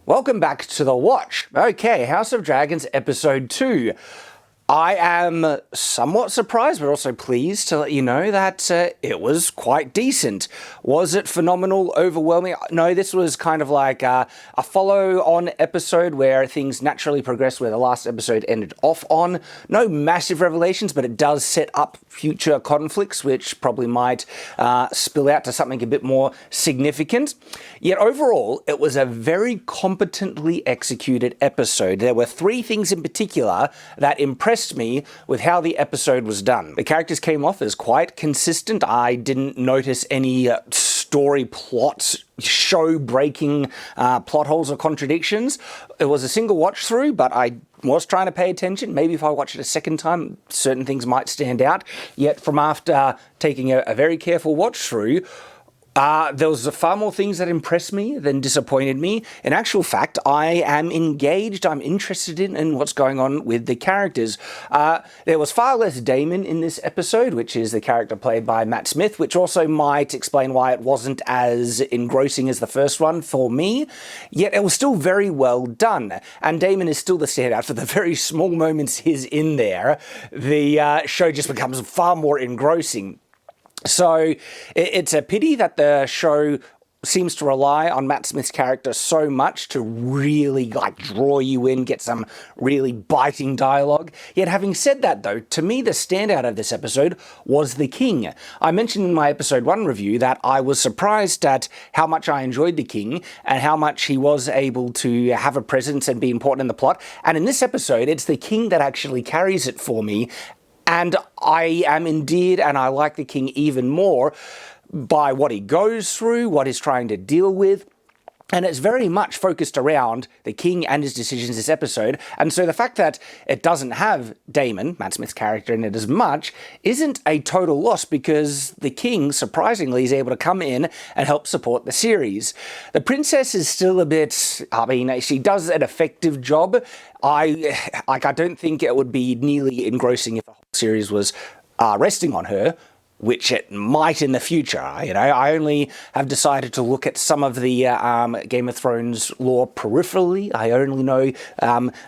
Welcome back to The Watch. Okay, House of Dragons Episode 2. I am somewhat surprised, but also pleased to let you know that it was quite decent. Was it phenomenal, overwhelming? No, this was kind of like a follow-on episode where things naturally progress where the last episode ended off on. No massive revelations, but it does set up future conflicts, which probably might spill out to something a bit more significant. Yet overall, it was a very competently executed episode. There were three things in particular that impressed me with how the episode was done. The characters came off as quite consistent. I didn't notice any story plots, show-breaking plot holes or contradictions. It was a single watch through, but I was trying to pay attention. Maybe if I watch it a second time, certain things might stand out. Yet from after taking a very careful watch through, there was far more things that impressed me than disappointed me. In actual fact, I am engaged, I'm interested in what's going on with the characters. There was far less Damon in this episode, which is the character played by Matt Smith, which also might explain why it wasn't as engrossing as the first one for me. Yet it was still very well done. And Damon is still the standout. For the very small moments he's in there, the show just becomes far more engrossing. So it's a pity that the show seems to rely on Matt Smith's character so much to really draw you in, get some really biting dialogue. Yet having said that though, to me the standout of this episode was the King. I mentioned in my episode 1 review that I was surprised at how much I enjoyed the King and how much he was able to have a presence and be important in the plot. And in this episode, it's the King that actually carries it for me. And I am endeared and I like the King even more by what he goes through, what he's trying to deal with. And it's very much focused around the King and his decisions this episode. And so the fact that it doesn't have Damon, Matt Smith's character, in it as much, isn't a total loss because the King, surprisingly, is able to come in and help support the series. The Princess is still a bit, she does an effective job. I don't think it would be nearly engrossing if the whole series was resting on her, which it might in the future. I only have decided to look at some of the Game of Thrones lore peripherally. I only know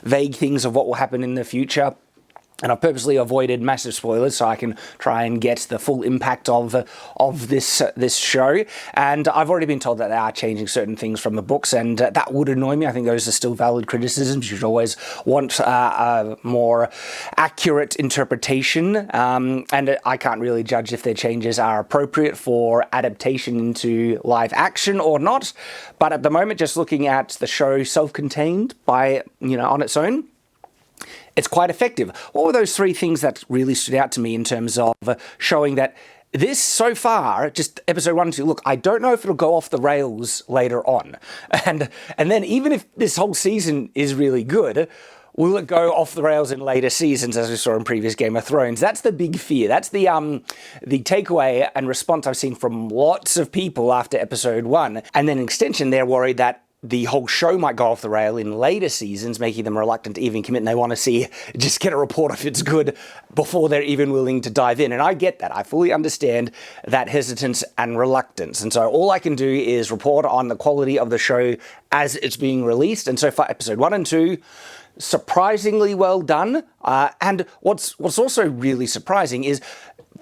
vague things of what will happen in the future. And I've purposely avoided massive spoilers so I can try and get the full impact of this show. And I've already been told that they are changing certain things from the books, and that would annoy me. I think those are still valid criticisms. You should always want a more accurate interpretation. And I can't really judge if their changes are appropriate for adaptation into live action or not. But at the moment, just looking at the show self-contained on its own, it's quite effective. What were those three things that really stood out to me in terms of showing that this, so far, just episode 1 and 2, look, I don't know if it'll go off the rails later on. And then even if this whole season is really good, will it go off the rails in later seasons, as we saw in previous Game of Thrones? That's the big fear. That's the takeaway and response I've seen from lots of people after episode 1. And then in extension, they're worried that the whole show might go off the rail in later seasons, making them reluctant to even commit, and they want to just get a report if it's good before they're even willing to dive in. And I get that. I fully understand that hesitance and reluctance. And so all I can do is report on the quality of the show as it's being released. And so far, episode 1 and 2, surprisingly well done. And what's also really surprising is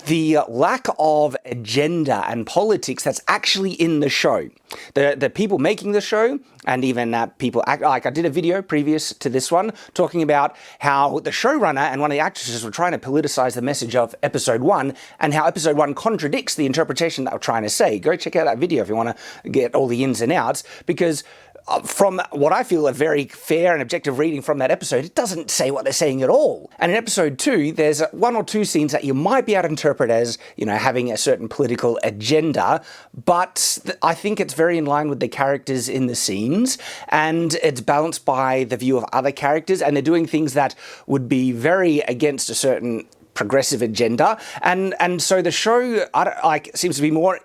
the lack of agenda and politics that's actually in the show. The people making the show, and even people act like I did a video previous to this one talking about how the showrunner and one of the actresses were trying to politicize the message of episode 1 and how episode 1 contradicts the interpretation that they were trying to say. Go check out that video if you want to get all the ins and outs, because from what I feel a very fair and objective reading from that episode, it doesn't say what they're saying at all. And in episode 2, there's 1 or 2 scenes that you might be able to interpret as, having a certain political agenda, but I think it's very in line with the characters in the scenes, and it's balanced by the view of other characters, and they're doing things that would be very against a certain progressive agenda. And so the show seems to be more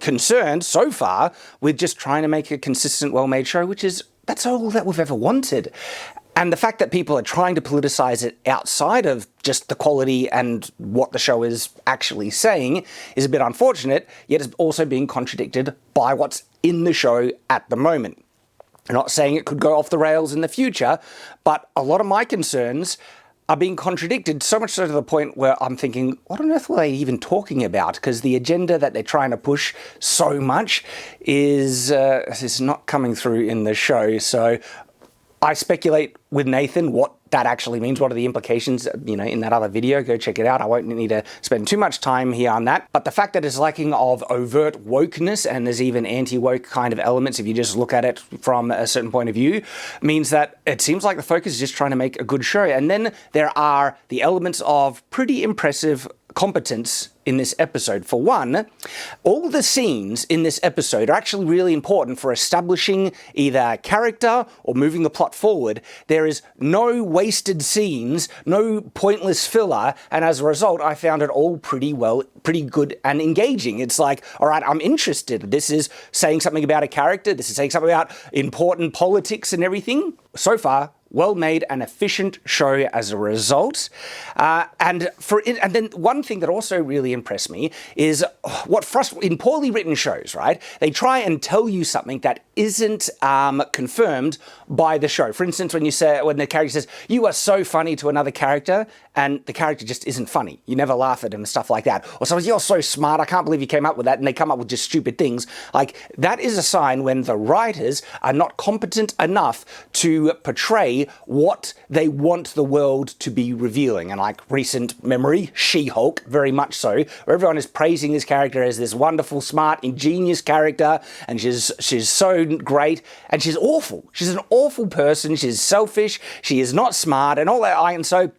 concerned so far with just trying to make a consistent, well-made show, that's all that we've ever wanted. And the fact that people are trying to politicize it outside of just the quality and what the show is actually saying is a bit unfortunate, yet it's also being contradicted by what's in the show at the moment. I'm not saying it could go off the rails in the future, but a lot of my concerns are being contradicted, so much so to the point where I'm thinking, what on earth were they even talking about? Because the agenda that they're trying to push so much is not coming through in the show. So I speculate with Nathan what that actually means. What are the implications, in that other video? Go check it out. I won't need to spend too much time here on that. But the fact that it's lacking of overt wokeness, and there's even anti-woke kind of elements if you just look at it from a certain point of view, means that it seems like the focus is just trying to make a good show. And then there are the elements of pretty impressive competence in this episode. For one, all the scenes in this episode are actually really important for establishing either character or moving the plot forward. There is no wasted scenes, no pointless filler, and as a result, I found it all pretty good and engaging. It's like, all right, I'm interested. This is saying something about a character. This is saying something about important politics and everything. So far, well-made and efficient show as a result. And then one thing that also really impressed me is in poorly written shows, right? They try and tell you something that isn't confirmed by the show. For instance, when the character says, "You are so funny" to another character, and the character just isn't funny. You never laugh at him and stuff like that. Or someone's, "You're so smart, I can't believe you came up with that," and they come up with just stupid things. Like, that is a sign when the writers are not competent enough to portray what they want the world to be revealing. And like recent memory, She-Hulk, very much so, where everyone is praising this character as this wonderful, smart, ingenious character, and she's so great, and she's awful. She's an awful person, she's selfish, she is not smart, and all that, and so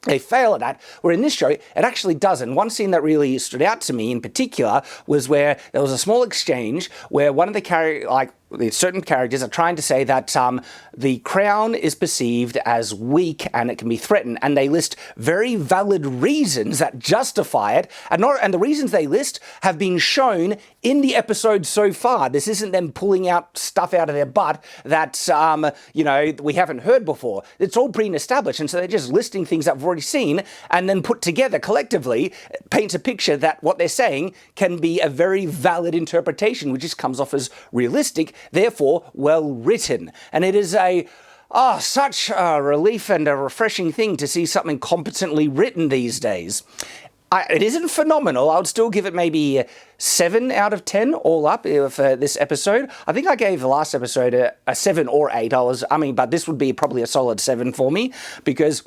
they fail at that, where in this show, it actually doesn't. One scene that really stood out to me in particular was where there was a small exchange where one of the certain characters are trying to say that the crown is perceived as weak and it can be threatened, and they list very valid reasons that justify it, and the reasons they list have been shown in the episode so far. This isn't them pulling out stuff out of their butt that we haven't heard before. It's all pre-established, and so they're just listing things that we've already seen, and then put together collectively paints a picture that what they're saying can be a very valid interpretation, which just comes off as realistic, therefore well written. And it is such a relief and a refreshing thing to see something competently written these days. It isn't phenomenal. I would still give it maybe 7 out of 10 all up for this episode. I think I gave the last episode a 7 or 8. But this would be probably a solid 7 for me, because,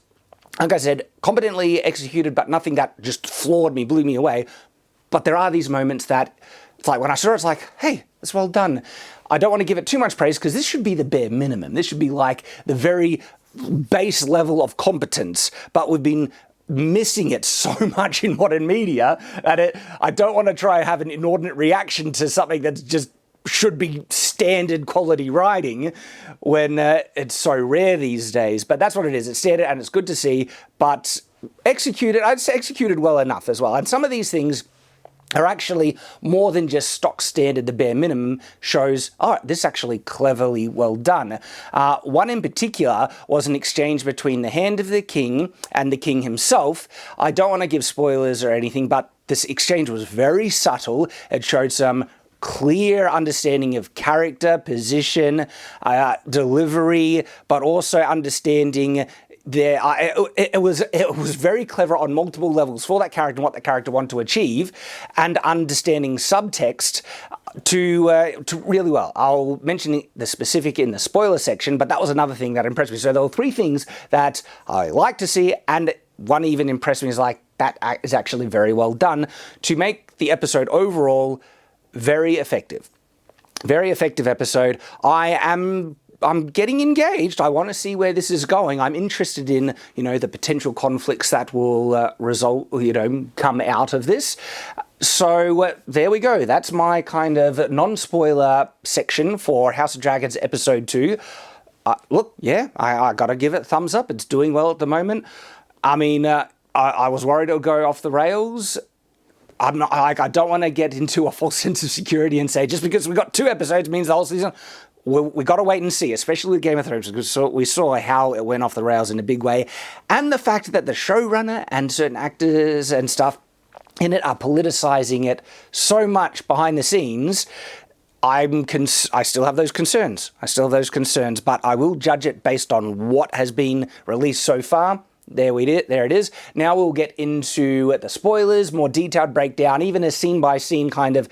like I said, competently executed, but nothing that just floored me, blew me away. But there are these moments that, it's like when I saw it, it's like, hey, it's well done. I don't want to give it too much praise, because this should be the bare minimum. This should be like the very base level of competence, but we've been missing it so much in modern media that I don't want to try and have an inordinate reaction to something that's just should be standard quality writing when it's so rare these days. But that's what it is. It's standard and it's good to see, but I'd say executed well enough as well. And some of these things are actually more than just stock standard, the bare minimum shows, this is actually cleverly well done. One in particular was an exchange between the Hand of the King and the King himself. I don't want to give spoilers or anything, but this exchange was very subtle. It showed some clear understanding of character, position, delivery, but also understanding it was very clever on multiple levels for that character and what that character wanted to achieve, and understanding subtext to really well. I'll mention the specific in the spoiler section, but that was another thing that impressed me. So there were 3 things that I like to see, and one even impressed me is like, that is actually very well done to make the episode overall very effective. Very effective episode. I'm getting engaged. I want to see where this is going. I'm interested in, the potential conflicts that will come out of this. So there we go. That's my kind of non-spoiler section for House of Dragons episode 2. I got to give it a thumbs up. It's doing well at the moment. I mean, I was worried it would go off the rails. I'm not, I don't want to get into a false sense of security and say just because we got 2 episodes means the whole season. We got to wait and see, especially with Game of Thrones, because we saw how it went off the rails in a big way. And the fact that the showrunner and certain actors and stuff in it are politicizing it so much behind the scenes, I still have those concerns. But I will judge it based on what has been released so far. There it is. Now we'll get into the spoilers, more detailed breakdown, even a scene-by-scene kind of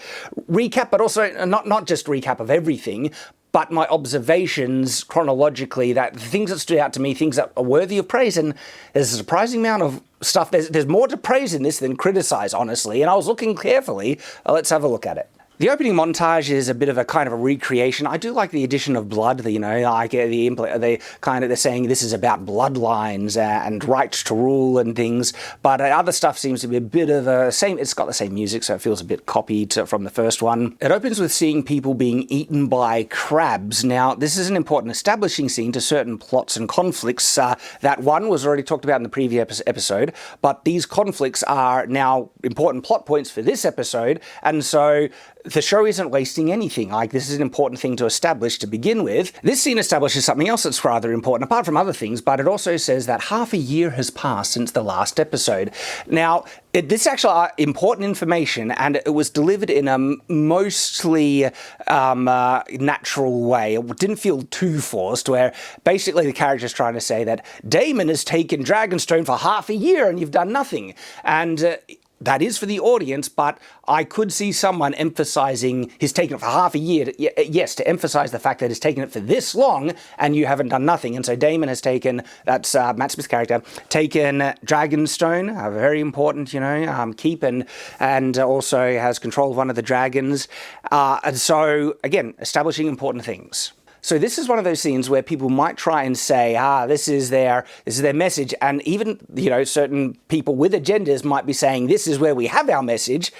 recap, but also not just recap of everything, but my observations chronologically, that things that stood out to me, things that are worthy of praise, and there's a surprising amount of stuff. There's more to praise in this than criticize, honestly, and I was looking carefully. Let's have a look at it. The opening montage is a bit of a kind of a recreation. I do like the addition of blood. Like they're saying this is about bloodlines and rights to rule and things. But other stuff seems to be a bit of a same. It's got the same music, so it feels a bit copied from the first one. It opens with seeing people being eaten by crabs. Now, this is an important establishing scene to certain plots and conflicts. That one was already talked about in the previous episode, but these conflicts are now important plot points for this episode, and so the show isn't wasting anything. Like, this is an important thing to establish to begin with. This scene establishes something else that's rather important, apart from other things, but it also says that half a year has passed since the last episode. Now, this is actually important information, and it was delivered in a mostly natural way. It didn't feel too forced, where basically the character's trying to say that Damon has taken Dragonstone for half a year and you've done nothing. And that is for the audience, but I could see someone emphasizing he's taken it for half a year. To emphasize the fact that he's taken it for this long and you haven't done nothing. And so Damon has taken, that's Matt Smith's character, taken Dragonstone, a very important, keep, and also has control of one of the dragons. And so, again, establishing important things. So this is one of those scenes where people might try and say, this is their message, and even, certain people with agendas might be saying, this is where we have our message,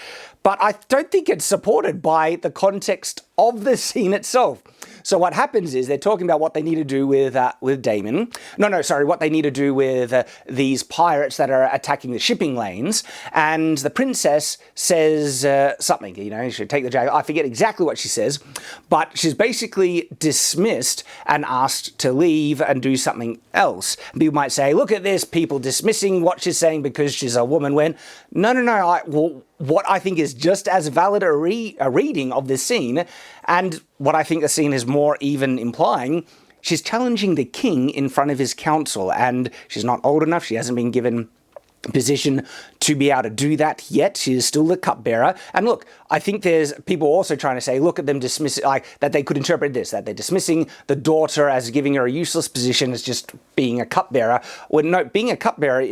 but I don't think it's supported by the context of the scene itself. So what happens is they're talking about what they need to do with Damon. What they need to do with these pirates that are attacking the shipping lanes. And the princess says something, you should take the dragon. I forget exactly what she says, but she's basically dismissed and asked to leave and do something else. People might say, look at this, people dismissing what she's saying because she's a woman, when what I think is just as valid a reading of this scene, and what I think the scene is more even implying, she's challenging the king in front of his council, and she's not old enough, she hasn't been given position to be able to do that yet. She is still the cupbearer. And look, I think there's people also trying to say, look at them dismissing, that they could interpret this, that they're dismissing the daughter as giving her a useless position as just being a cupbearer. Well, no, being a cupbearer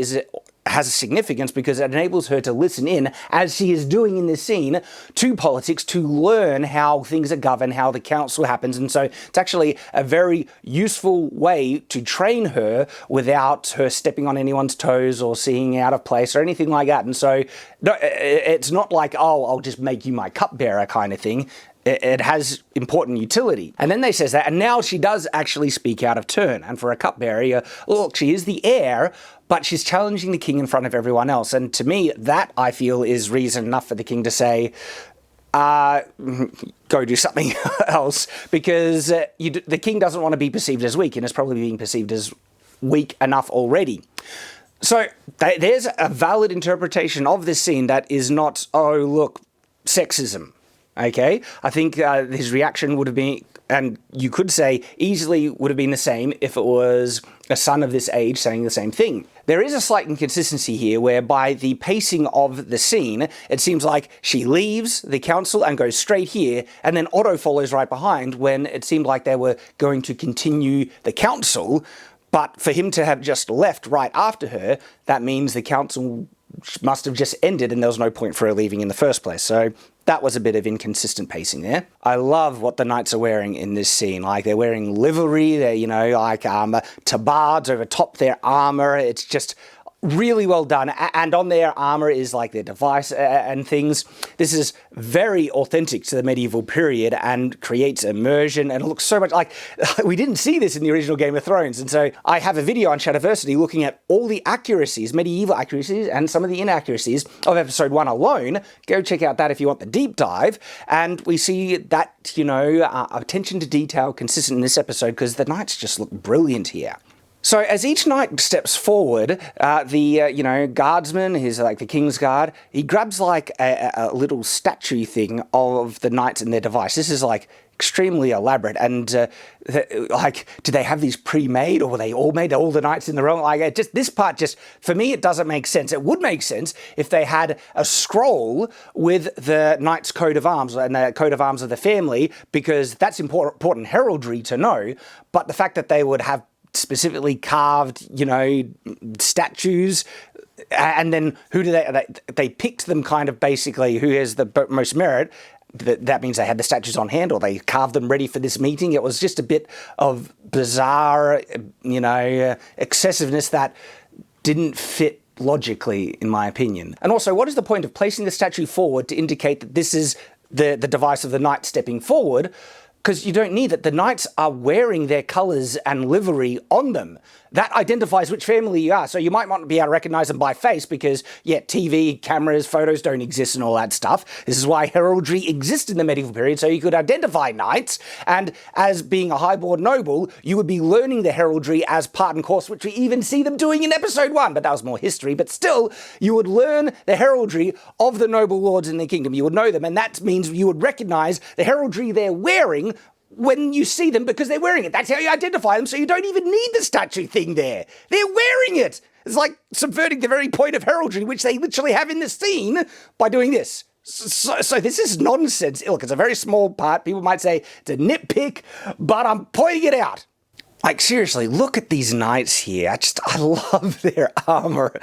has a significance because it enables her to listen in, as she is doing in this scene, to politics, to learn how things are governed, how the council happens. And so it's actually a very useful way to train her without her stepping on anyone's toes or seeing out of place or anything like that. And so no, it's not like, I'll just make you my cupbearer kind of thing. It has important utility. And then they says that, and now she does actually speak out of turn. And for a cupbearer, look, she is the heir, but she's challenging the king in front of everyone else. And to me, that, I feel, is reason enough for the king to say, go do something else, because the king doesn't want to be perceived as weak, and is probably being perceived as weak enough already. So there's a valid interpretation of this scene that is not, sexism. Okay, I think his reaction would have been, and you could say easily would have been the same if it was a son of this age saying the same thing. There is a slight inconsistency here whereby the pacing of the scene, it seems like she leaves the council and goes straight here, and then Otto follows right behind, when it seemed like they were going to continue the council. But for him to have just left right after her, that means the council must have just ended and there was no point for her leaving in the first place. So that was a bit of inconsistent pacing there. I love what the knights are wearing in this scene. Like, they're wearing livery, they're, tabards over top their armor. It's just really well done. And on their armor is like their device and things. This is very authentic to the medieval period and creates immersion, and it looks so much like we didn't see this in the original Game of Thrones. And so I have a video on Shadiversity looking at all the accuracies, medieval accuracies, and some of the inaccuracies of episode 1 alone. Go check out that if you want the deep dive. And we see that, attention to detail consistent in this episode, because the knights just look brilliant here. So as each knight steps forward, the guardsman, who's like the king's guard, he grabs like a little statue thing of the knights and their device. This is like extremely elaborate, and do they have these pre-made, or were they all made? All the knights in the row? Like, this part, for me, it doesn't make sense. It would make sense if they had a scroll with the knight's coat of arms and the coat of arms of the family, because that's important heraldry to know. But the fact that they would have specifically carved, statues, and then who do they picked them kind of basically who has the most merit. That means they had the statues on hand, or they carved them ready for this meeting. It was just a bit of bizarre, excessiveness that didn't fit logically, in my opinion. And also, what is the point of placing the statue forward to indicate that this is the device of the knight stepping forward? Because you don't need that. The knights are wearing their colours and livery on them. That identifies which family you are. So you might not be able to recognise them by face because, TV, cameras, photos don't exist and all that stuff. This is why heraldry exists in the medieval period, so you could identify knights. And as being a highborn noble, you would be learning the heraldry as part and course, which we even see them doing in episode 1. But that was more history. But still, you would learn the heraldry of the noble lords in the kingdom. You would know them, and that means you would recognise the heraldry they're wearing when you see them, because they're wearing it. That's how you identify them, so you don't even need the statue thing there. They're wearing it. It's like subverting the very point of heraldry, which they literally have in the scene, by doing this. So this is nonsense. Look, it's a very small part. People might say it's a nitpick, but I'm pointing it out. Like, seriously, look at these knights here. I love their armor.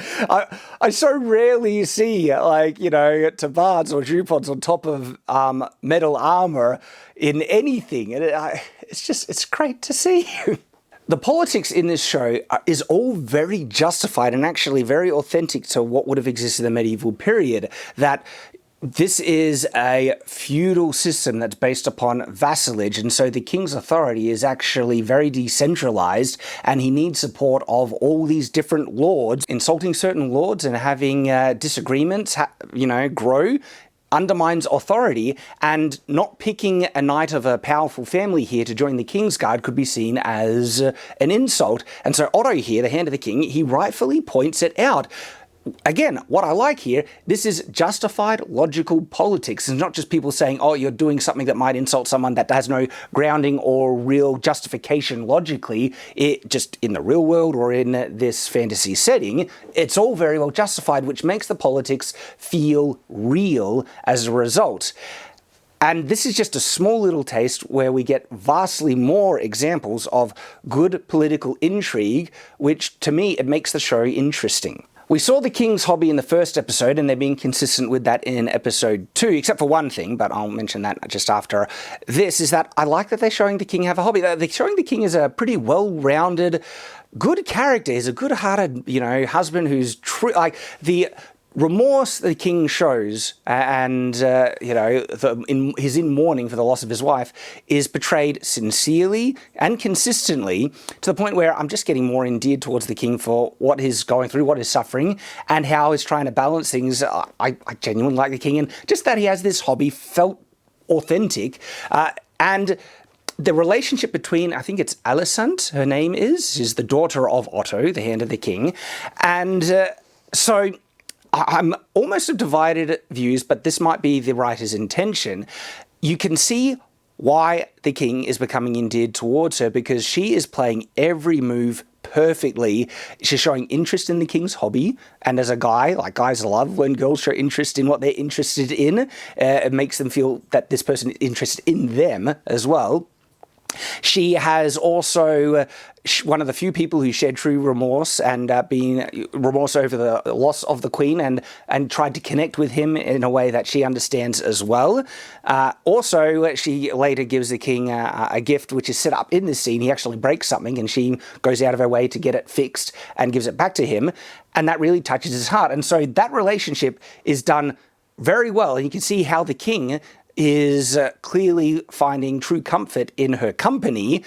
I so rarely see, tabards or jupods on top of metal armor in anything. And it's great to see. The politics in this show is all very justified and actually very authentic to what would have existed in the medieval period. That this is a feudal system that's based upon vassalage, and so the king's authority is actually very decentralized, and he needs support of all these different lords. Insulting certain lords and having disagreements, grow, undermines authority, and not picking a knight of a powerful family here to join the king's guard could be seen as an insult. And so Otto here, the Hand of the King, he rightfully points it out. Again, what I like here, this is justified, logical politics. It's not just people saying, oh, you're doing something that might insult someone that has no grounding or real justification logically, just in the real world or in this fantasy setting. It's all very well justified, which makes the politics feel real as a result. And this is just a small little taste where we get vastly more examples of good political intrigue, which, to me, it makes the show interesting. We saw the king's hobby in the first episode, and they're being consistent with that in episode 2, except for one thing, but I'll mention that just after this, is that I like that they're showing the king have a hobby. They're showing the king as a pretty well-rounded, good character. He's a good-hearted, husband who's true. Like, the remorse the king shows, and he's in mourning for the loss of his wife, is portrayed sincerely and consistently to the point where I'm just getting more endeared towards the king for what he's going through, what he's suffering, and how he's trying to balance things. I genuinely like the king, and just that he has this hobby felt authentic, and the relationship between, I think it's Alicent, her name is the daughter of Otto, the Hand of the King, and so I'm almost of divided views, but this might be the writer's intention. You can see why the king is becoming endeared towards her, because she is playing every move perfectly. She's showing interest in the king's hobby, and as a guy, like guys love when girls show interest in what they're interested in. It makes them feel that this person is interested in them as well. She has also one of the few people who shared true remorse and been remorse over the loss of the queen, and tried to connect with him in a way that she understands as well. Also, she later gives the king a gift which is set up in this scene. He actually breaks something, and she goes out of her way to get it fixed and gives it back to him, and that really touches his heart. And so that relationship is done very well, and you can see how the king is clearly finding true comfort in her company.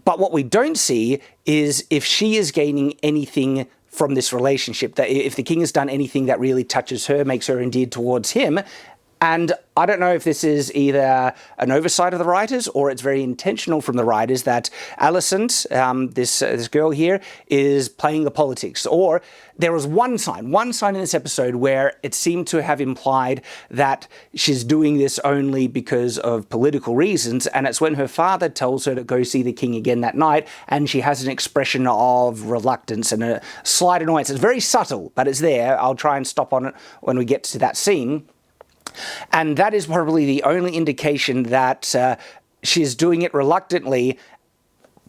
But what we don't see is if she is gaining anything from this relationship, that if the king has done anything that really touches her, makes her endeared towards him, And I don't know if this is either an oversight of the writers or it's very intentional from the writers that Alicent, this girl here, is playing the politics. Or there was one sign in this episode where it seemed to have implied that she's doing this only because of political reasons, and it's when her father tells her to go see the king again that night, and she has an expression of reluctance and a slight annoyance. It's very subtle, but it's there. I'll try and stop on it when we get to that scene. And that is probably the only indication that she's doing it reluctantly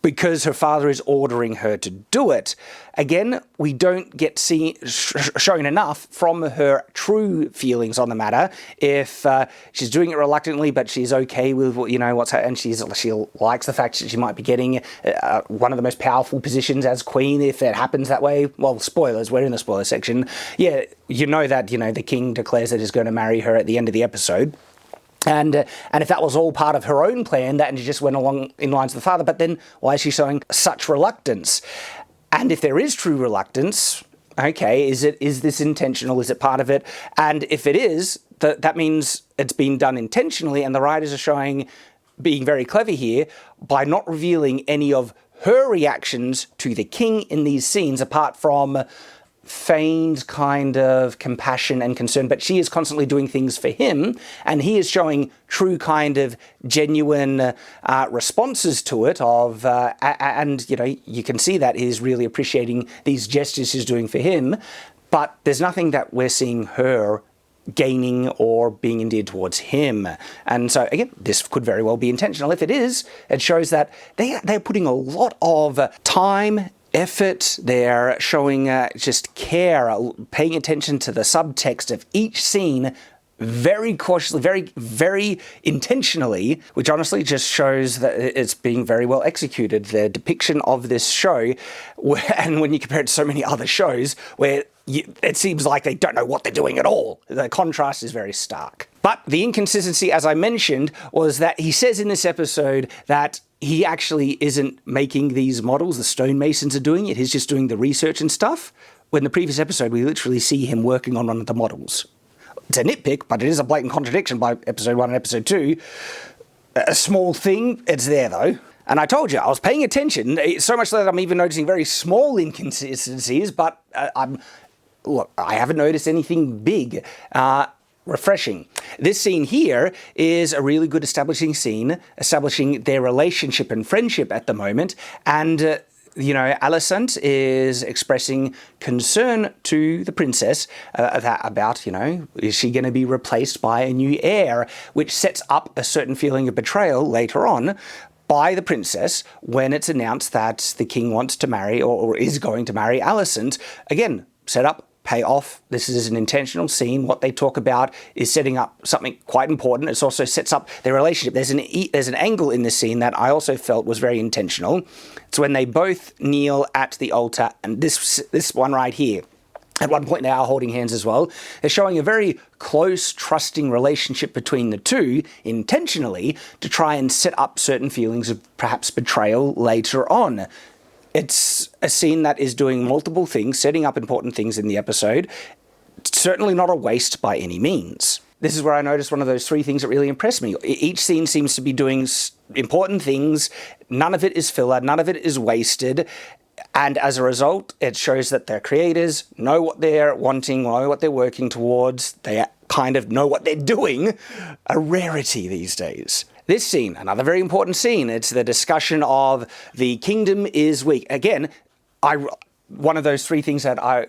because her father is ordering her to do it. Again, we don't get shown enough from her true feelings on the matter. If she's doing it reluctantly, but she's okay with what's and she likes the fact that she might be getting one of the most powerful positions as queen if it happens that way. Well, spoilers. We're in the spoiler section. Yeah, that the king declares that he's going to marry her at the end of the episode. And if that was all part of her own plan, that just went along in lines with the father, but then why is she showing such reluctance? And if there is true reluctance, okay, is this intentional? Is it part of it? And if it is, that means it's been done intentionally, and the writers are being very clever here by not revealing any of her reactions to the king in these scenes, apart from feigned kind of compassion and concern, but she is constantly doing things for him, and he is showing true kind of genuine responses to it and you can see that he's really appreciating these gestures she's doing for him, but there's nothing that we're seeing her gaining or being endeared towards him. And so again, this could very well be intentional. If it is, it shows that they're putting a lot of time, effort, they're showing just care, paying attention to the subtext of each scene very cautiously, very, very intentionally, which honestly just shows that it's being very well executed. The depiction of this show, and when you compare it to so many other shows where it seems like they don't know what they're doing at all, the contrast is very stark. But the inconsistency, as I mentioned, was that he says in this episode that he actually isn't making these models, the stonemasons are doing it, he's just doing the research and stuff. When the previous episode, we literally see him working on one of the models. It's a nitpick, but it is a blatant contradiction by episode 1 and episode 2. A small thing, it's there though. And I told you, I was paying attention, so much that I'm even noticing very small inconsistencies, but I haven't noticed anything big. Refreshing. This scene here is a really good establishing scene, establishing their relationship and friendship at the moment, and Alicent is expressing concern to the princess about, is she going to be replaced by a new heir, which sets up a certain feeling of betrayal later on by the princess when it's announced that the king wants to marry or is going to marry Alicent. Again, set up, pay off. This is an intentional scene. What they talk about is setting up something quite important. It also sets up their relationship. There's an angle in this scene that I also felt was very intentional. It's when they both kneel at the altar, and this one right here. At one point they are holding hands as well. They're showing a very close, trusting relationship between the two, intentionally, to try and set up certain feelings of perhaps betrayal later on. It's a scene that is doing multiple things, setting up important things in the episode. It's certainly not a waste by any means. This is where I noticed one of those 3 things that really impressed me. Each scene seems to be doing important things. None of it is filler. None of it is wasted. And as a result, it shows that their creators know what they're wanting, know what they're working towards. They kind of know what they're doing. A rarity these days. This scene, another very important scene, it's the discussion of the kingdom is weak. Again, one of those 3 things that I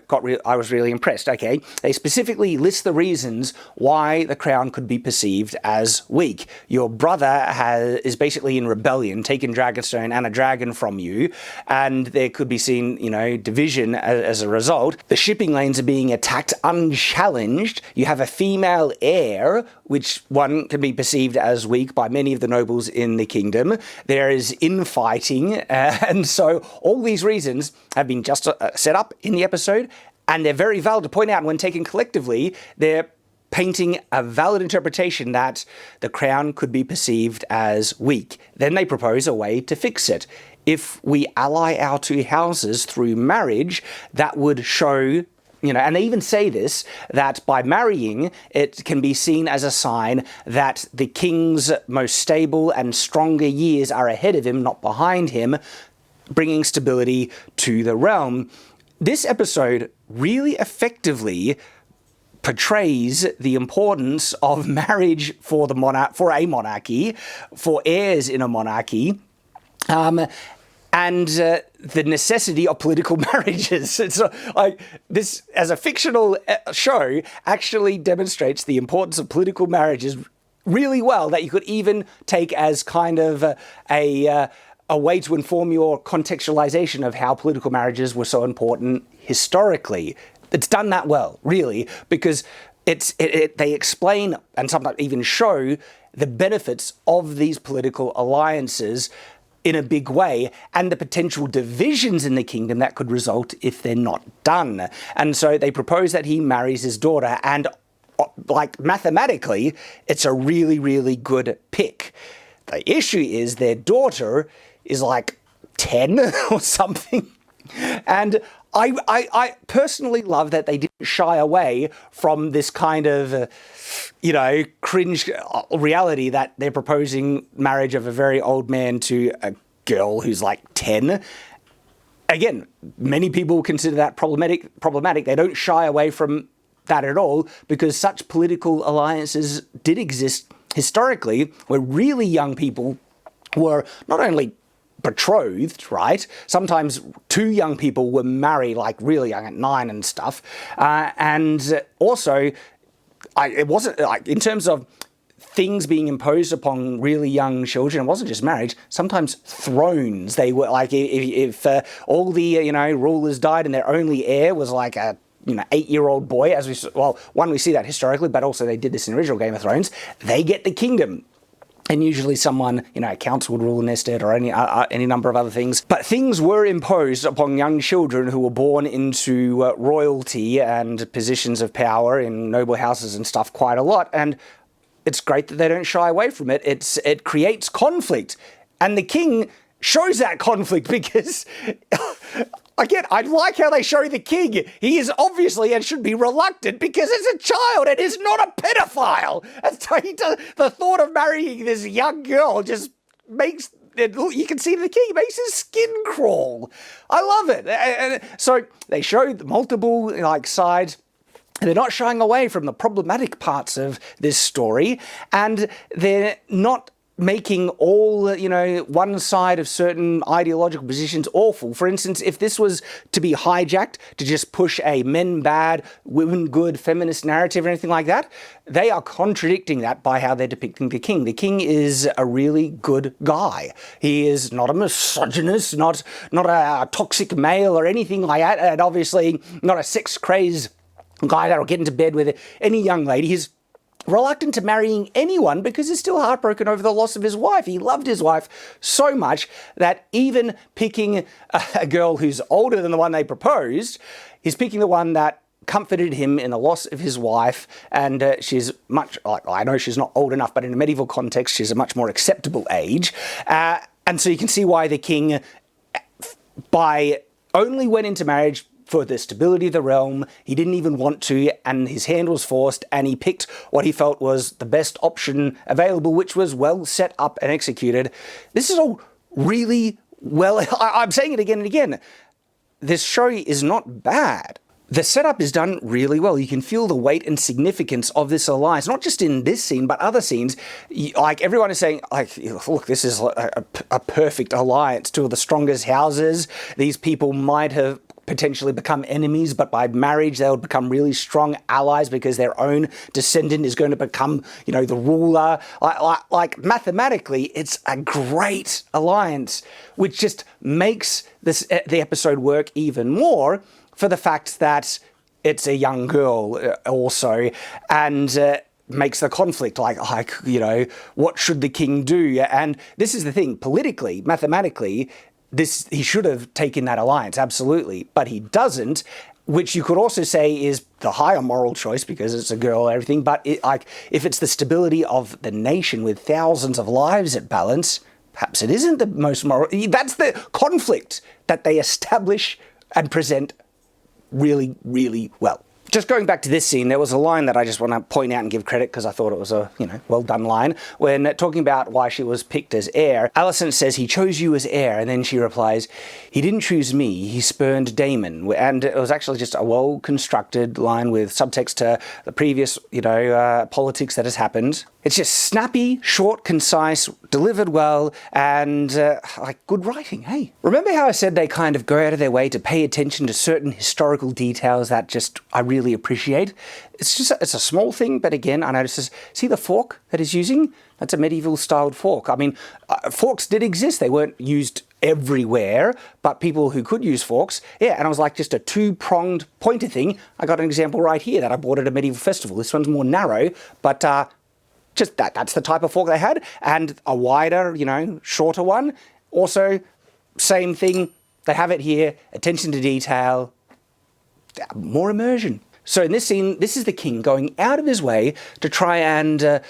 was really impressed. Okay, they specifically list the reasons why the crown could be perceived as weak. Your brother is basically in rebellion, taken Dragonstone and a dragon from you, and there could be seen, division as a result. The shipping lanes are being attacked unchallenged. You have a female heir, which one can be perceived as weak by many of the nobles in the kingdom. There is infighting, and so all these reasons have been just set up in the episode, and they're very valid to point out. When taken collectively, they're painting a valid interpretation that the crown could be perceived as weak. Then they propose a way to fix it. If we ally our 2 houses through marriage, that would show and they even say this, that by marrying, it can be seen as a sign that the king's most stable and stronger years are ahead of him, not behind him, bringing stability to the realm. This episode really effectively portrays the importance of marriage for a monarchy, for heirs in a monarchy, and the necessity of political marriages. It's like this, as a fictional show, actually demonstrates the importance of political marriages really well, that you could even take as kind of a way to inform your contextualization of how political marriages were so important historically. It's done that well, really, because they explain and sometimes even show the benefits of these political alliances in a big way, and the potential divisions in the kingdom that could result if they're not done. And so they propose that he marries his daughter, and like mathematically, it's a really, really good pick. The issue is their daughter is like 10 or something. And I personally love that they didn't shy away from this kind of, cringe reality that they're proposing marriage of a very old man to a girl who's like 10. Again, many people consider that problematic. They don't shy away from that at all, because such political alliances did exist historically, where really young people were not only betrothed, right? Sometimes two young people were married like really young at 9 and stuff. And also, it wasn't like in terms of things being imposed upon really young children. It wasn't just marriage. Sometimes thrones. They were like, if all the rulers died and their only heir was like a 8-year-old boy, we see that historically, but also they did this in the original Game of Thrones. They get the kingdom. And usually someone, a council would rule in their stead, or any number of other things. But things were imposed upon young children who were born into royalty and positions of power in noble houses and stuff quite a lot. And it's great that they don't shy away from it. It creates conflict. And the king shows that conflict because... Again, I like how they show the king. He is obviously and should be reluctant because it's a child and is not a pedophile. The thought of marrying this young girl just makes it, you can see the king makes his skin crawl. I love it. And so they show multiple sides. They're not shying away from the problematic parts of this story, and they're not making all, one side of certain ideological positions awful. For instance, if this was to be hijacked to just push a men bad, women good feminist narrative or anything like that, they are contradicting that by how they're depicting the king. The king is a really good guy. He is not a misogynist, not a toxic male or anything like that, and obviously not a sex-crazed guy that'll get into bed with any young lady. He's reluctant to marrying anyone because he's still heartbroken over the loss of his wife. He loved his wife so much that even picking a girl who's older than the one they proposed, he's picking the one that comforted him in the loss of his wife, and she's much, I know she's not old enough, but in a medieval context, she's a much more acceptable age. And so you can see why the king only went into marriage for the stability of the realm. He didn't even want to, and his hand was forced, and he picked what he felt was the best option available, which was well set up and executed. This is all really well... I'm saying it again and again. This show is not bad. The setup is done really well. You can feel the weight and significance of this alliance, not just in this scene, but other scenes. Everyone is saying, look, this is a perfect alliance. Two of the strongest houses. These people might have potentially become enemies, but by marriage they would become really strong allies because their own descendant is going to become, the ruler. Mathematically, it's a great alliance, which just makes the episode work even more for the fact that it's a young girl also, and makes the conflict what should the king do? And this is the thing, politically, mathematically, he should have taken that alliance, absolutely, but he doesn't, which you could also say is the higher moral choice because it's a girl and everything, but if it's the stability of the nation with thousands of lives at balance, perhaps it isn't the most moral. That's the conflict that they establish and present really, really well. Just going back to this scene, there was a line that I just want to point out and give credit because I thought it was a, well done line. When talking about why she was picked as heir, Alicent says, "He chose you as heir," and then she replies, "He didn't choose me, he spurned Daemon." And it was actually just a well-constructed line with subtext to the previous, politics that has happened. It's just snappy, short, concise, delivered well, and good writing, hey? Remember how I said they kind of go out of their way to pay attention to certain historical details that I really appreciate? It's a small thing, but again, I noticed this. See the fork that he's using? That's a medieval-styled fork. I mean, forks did exist. They weren't used everywhere, but people who could use forks, yeah, and I was like just a two-pronged pointer thing. I got an example right here that I bought at a medieval festival. This one's more narrow, but just that's the type of fork they had, and a wider, shorter one. Also, same thing, they have it here, attention to detail, more immersion. So in this scene, this is the king going out of his way to try and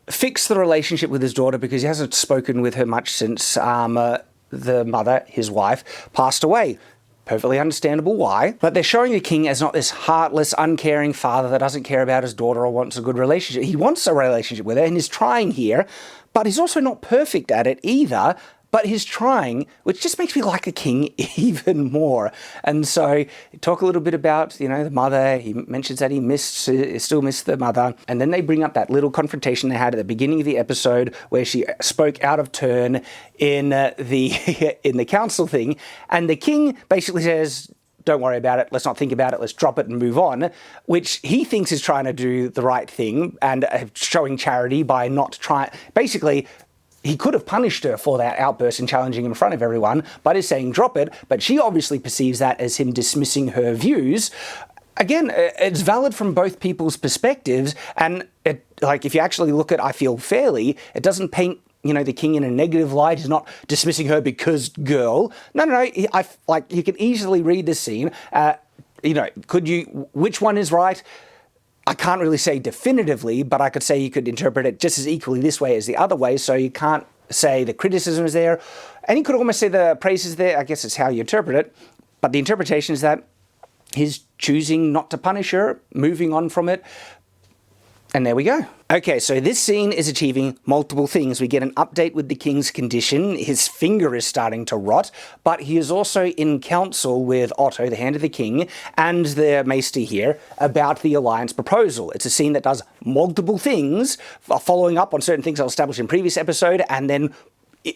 fix the relationship with his daughter because he hasn't spoken with her much since the mother, his wife, passed away. Perfectly understandable why. But they're showing the king as not this heartless, uncaring father that doesn't care about his daughter or wants a good relationship. He wants a relationship with her and is trying here, but he's also not perfect at it either. But he's trying, which just makes me like the king even more. And so, talk a little bit about, the mother. He mentions that he still missed the mother. And then they bring up that little confrontation they had at the beginning of the episode where she spoke out of turn in the council thing. And the king basically says, "Don't worry about it. Let's not think about it. Let's drop it and move on," which he thinks is trying to do the right thing and showing charity by not trying. Basically, he could have punished her for that outburst and challenging him in front of everyone, but is saying drop it. But she obviously perceives that as him dismissing her views. Again, it's valid from both people's perspectives. And if you actually look at I Feel Fairly, it doesn't paint the king in a negative light. He's not dismissing her because girl. No. You can easily read this scene. Which one is right? I can't really say definitively, but I could say you could interpret it just as equally this way as the other way, so you can't say the criticism is there, and you could almost say the praise is there. I guess it's how you interpret it, but the interpretation is that he's choosing not to punish her, moving on from it, and there we go. Okay, so this scene is achieving multiple things. We get an update with the king's condition. His finger is starting to rot, but he is also in council with Otto, the Hand of the King, and the Maester here about the alliance proposal. It's a scene that does multiple things, following up on certain things I'll establish in previous episode, and then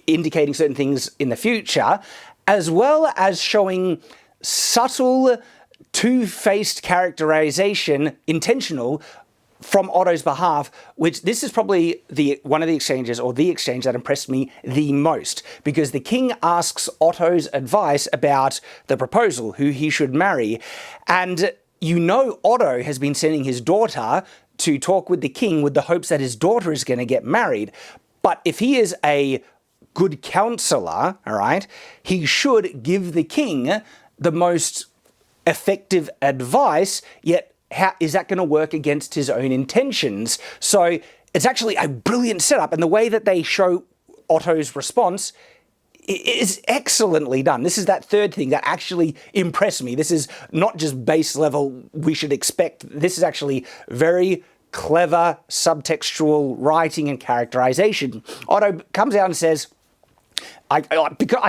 indicating certain things in the future, as well as showing subtle, two-faced characterization, intentional, from Otto's behalf, which this is probably one of the exchanges, or the exchange that impressed me the most, because the king asks Otto's advice about the proposal, who he should marry, and Otto has been sending his daughter to talk with the king with the hopes that his daughter is going to get married. But if he is a good counselor, all right, he should give the king the most effective advice, yet how is that going to work against his own intentions? So it's actually a brilliant setup, and the way that they show Otto's response is excellently done. This is that third thing that actually impressed me. This is not just base level we should expect. This is actually very clever subtextual writing and characterization. Otto comes out and says, I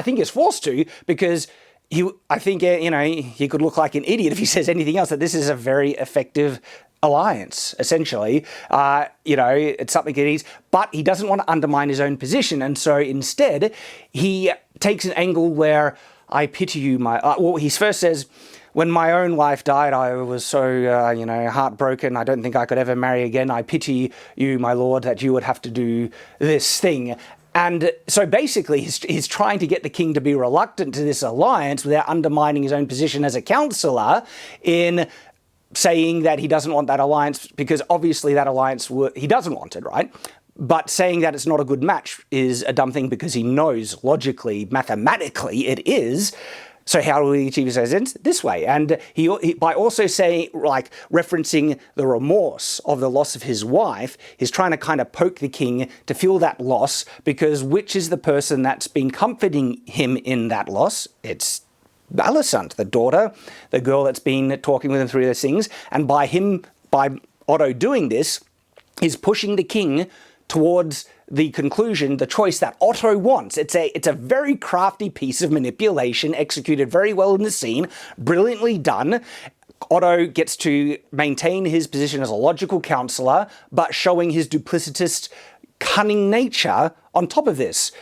think he's forced to, because he could look like an idiot if he says anything else, that this is a very effective alliance, essentially. It's something that but he doesn't want to undermine his own position, and so instead, he takes an angle where, "I pity you, he first says, "When my own wife died, I was so, heartbroken. I don't think I could ever marry again. I pity you, my lord, that you would have to do this thing." And so basically, he's trying to get the king to be reluctant to this alliance without undermining his own position as a counselor in saying that he doesn't want that alliance, because obviously that alliance, he doesn't want it, right? But saying that it's not a good match is a dumb thing, because he knows logically, mathematically it is. So how do we achieve his ends? This way. And he by also saying, referencing the remorse of the loss of his wife, he's trying to kind of poke the king to feel that loss, because which is the person that's been comforting him in that loss? It's Alicent, the daughter, the girl that's been talking with him through those things. And by Otto doing this, is pushing the king towards the conclusion, the choice that Otto wants. It's a very crafty piece of manipulation, executed very well in the scene, brilliantly done. Otto gets to maintain his position as a logical counselor, but showing his duplicitous, cunning nature on top of this.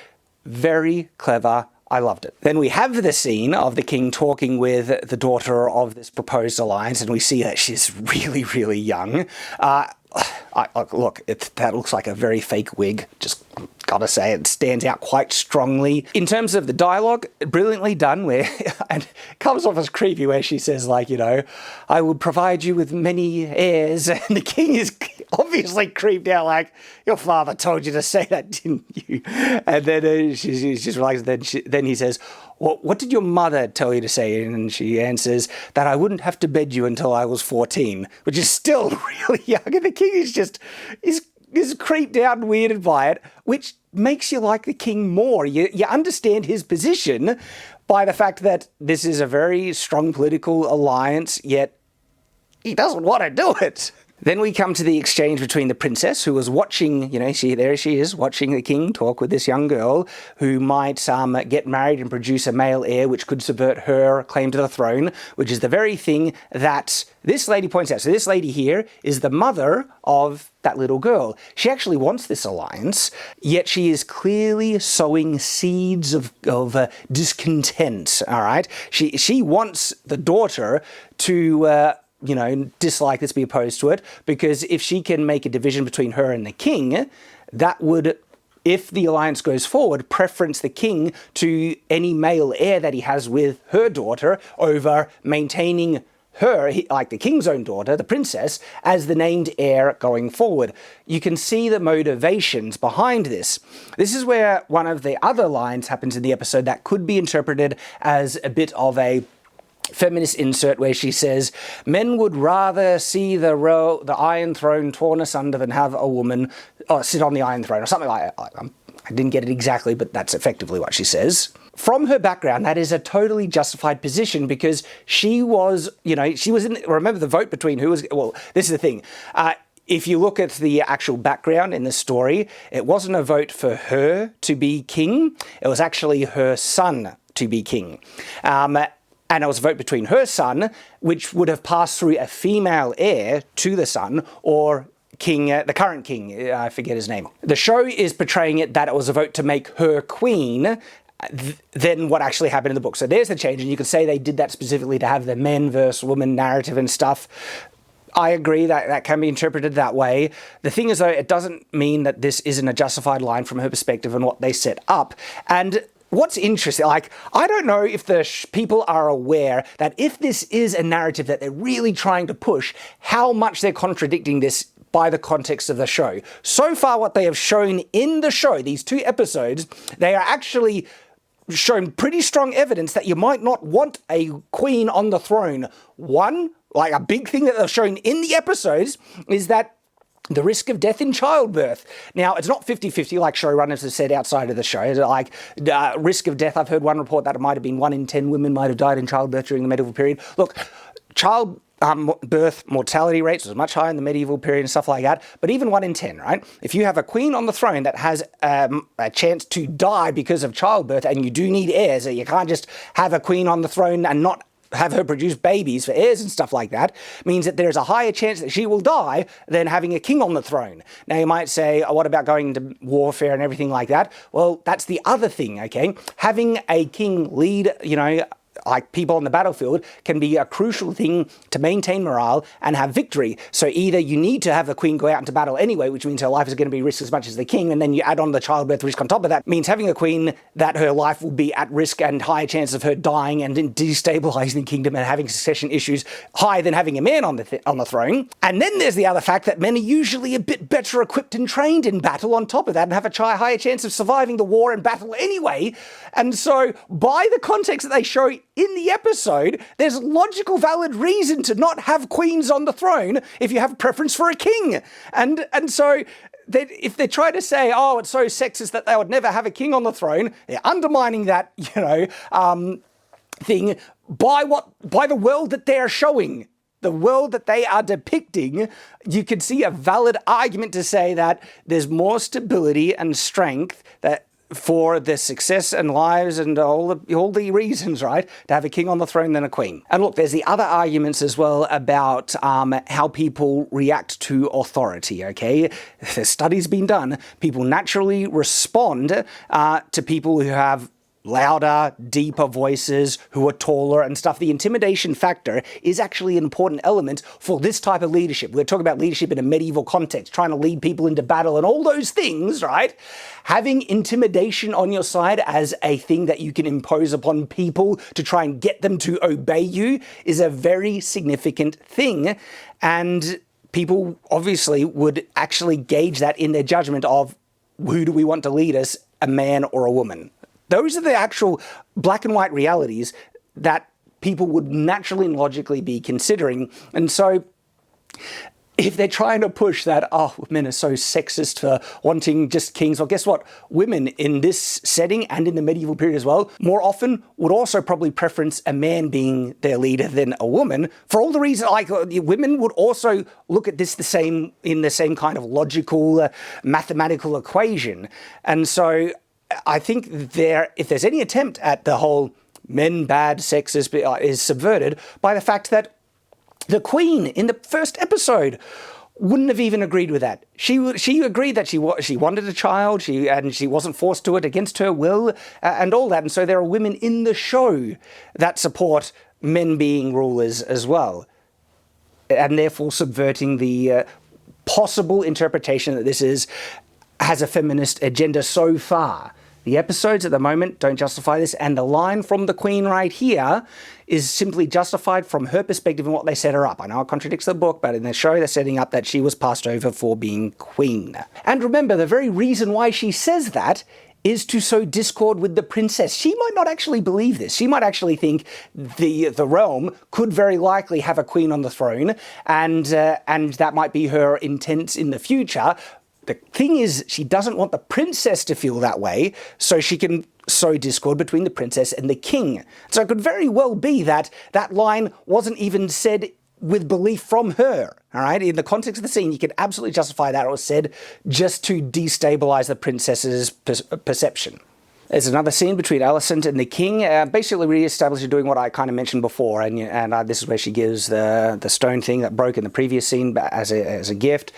Very clever. I loved it. Then we have the scene of the king talking with the daughter of this proposed alliance, and we see that she's really, really young. Look, that looks like a very fake wig. Just gotta say, it stands out quite strongly. In terms of the dialogue, brilliantly done, where and it comes off as creepy, where she says, like, I will provide you with many heirs, and the king is obviously creeped out, like, your father told you to say that, didn't you? And then she's just relaxed. Then he says, what did your mother tell you to say? And she answers that I wouldn't have to bed you until I was 14, which is still really young. And the king is creeped out and weirded by it, which makes you like the king more. You understand his position by the fact that this is a very strong political alliance, yet he doesn't want to do it. Then we come to the exchange between the princess, who was watching, there she is, watching the king talk with this young girl who might get married and produce a male heir, which could subvert her claim to the throne, which is the very thing that this lady points out. So this lady here is the mother of that little girl. She actually wants this alliance, yet she is clearly sowing seeds of discontent, all right? She wants the daughter to dislike this, be opposed to it, because if she can make a division between her and the king, that would, if the alliance goes forward, preference the king to any male heir that he has with her daughter over maintaining her, like the king's own daughter, the princess, as the named heir going forward. You can see the motivations behind this. This is where one of the other lines happens in the episode that could be interpreted as a bit of a feminist insert, where she says, men would rather see the Iron Throne torn asunder than have a woman sit on the Iron Throne, or something like that. I didn't get it exactly, but that's effectively what she says. From her background, that is a totally justified position, because she was in, remember the vote between who was, well, this is the thing. If you look at the actual background in the story, it wasn't a vote for her to be king. It was actually her son to be king. And it was a vote between her son, which would have passed through a female heir to the son, or king, the current king, I forget his name. The show is portraying it that it was a vote to make her queen than what actually happened in the book. So there's the change, and you could say they did that specifically to have the men versus woman narrative and stuff. I agree that can be interpreted that way. The thing is, though, it doesn't mean that this isn't a justified line from her perspective and what they set up. And what's interesting, like, I don't know if the people are aware that if this is a narrative that they're really trying to push, how much they're contradicting this by the context of the show. So far, what they have shown in the show, these 2 episodes, they are actually shown pretty strong evidence that you might not want a queen on the throne. One, like a big thing that they've shown in the episodes, is that the risk of death in childbirth. Now, it's not 50-50 like showrunners have said outside of the show. Like, risk of death, I've heard one report that it might have been 1 in 10 women might have died in childbirth during the medieval period. Look, birth mortality rates was much higher in the medieval period and stuff like that, but even 1 in 10, right? If you have a queen on the throne that has a chance to die because of childbirth, and you do need heirs, you can't just have a queen on the throne and not have her produce babies for heirs and stuff like that, means that there's a higher chance that she will die than having a king on the throne. Now, you might say, what about going into warfare and everything like that? Well, that's the other thing, okay? Having a king lead, like people on the battlefield, can be a crucial thing to maintain morale and have victory. So either you need to have a queen go out into battle anyway, which means her life is going to be risked as much as the king, and then you add on the childbirth risk on top of that, means having a queen that her life will be at risk and higher chance of her dying and destabilizing the kingdom and having succession issues higher than having a man on the throne. And then there's the other fact that men are usually a bit better equipped and trained in battle on top of that, and have a higher chance of surviving the war and battle anyway. And so by the context that they show in the episode, there's logical, valid reason to not have queens on the throne if you have a preference for a king. And so if they try to say, oh, it's so sexist that they would never have a king on the throne, they're undermining that, thing by the world that they are showing, the world that they are depicting, you could see a valid argument to say that there's more stability and strength that for the success and lives and all the reasons, right, to have a king on the throne than a queen. And look, there's the other arguments as well about how people react to authority, okay? There's studies been done. People naturally respond to people who have louder, deeper voices, who are taller and stuff. The intimidation factor is actually an important element for this type of leadership. We're talking about leadership in a medieval context, trying to lead people into battle and all those things, right? Having intimidation on your side as a thing that you can impose upon people to try and get them to obey you is a very significant thing. And people obviously would actually gauge that in their judgment of who do we want to lead us, a man or a woman. Those are the actual black and white realities that people would naturally and logically be considering. And so if they're trying to push that, oh, men are so sexist for wanting just kings, well, guess what? Women in this setting and in the medieval period as well, more often would also probably preference a man being their leader than a woman for all the reasons, like women would also look at this in the same kind of logical, mathematical equation. And so I think if there's any attempt at the whole men bad, sexist is subverted by the fact that the Queen in the first episode wouldn't have even agreed with that. She agreed that she wanted a child, and she wasn't forced to it against her will, and all that. And so there are women in the show that support men being rulers as well, and therefore subverting the possible interpretation that this has a feminist agenda so far. The episodes at the moment don't justify this, and the line from the Queen right here is simply justified from her perspective and what they set her up. I know it contradicts the book, but in the show they're setting up that she was passed over for being queen. And remember, the very reason why she says that is to sow discord with the princess. She might not actually believe this. She might actually think the realm could very likely have a queen on the throne, and that might be her intent in the future. The thing is, she doesn't want the princess to feel that way, so she can sow discord between the princess and the king. So it could very well be that that line wasn't even said with belief from her, all right? In the context of the scene, you can absolutely justify that it was said just to destabilize the princess's perception. There's another scene between Alicent and the king, basically re-establishing doing what I kind of mentioned before, and this is where she gives the stone thing that broke in the previous scene as a gift.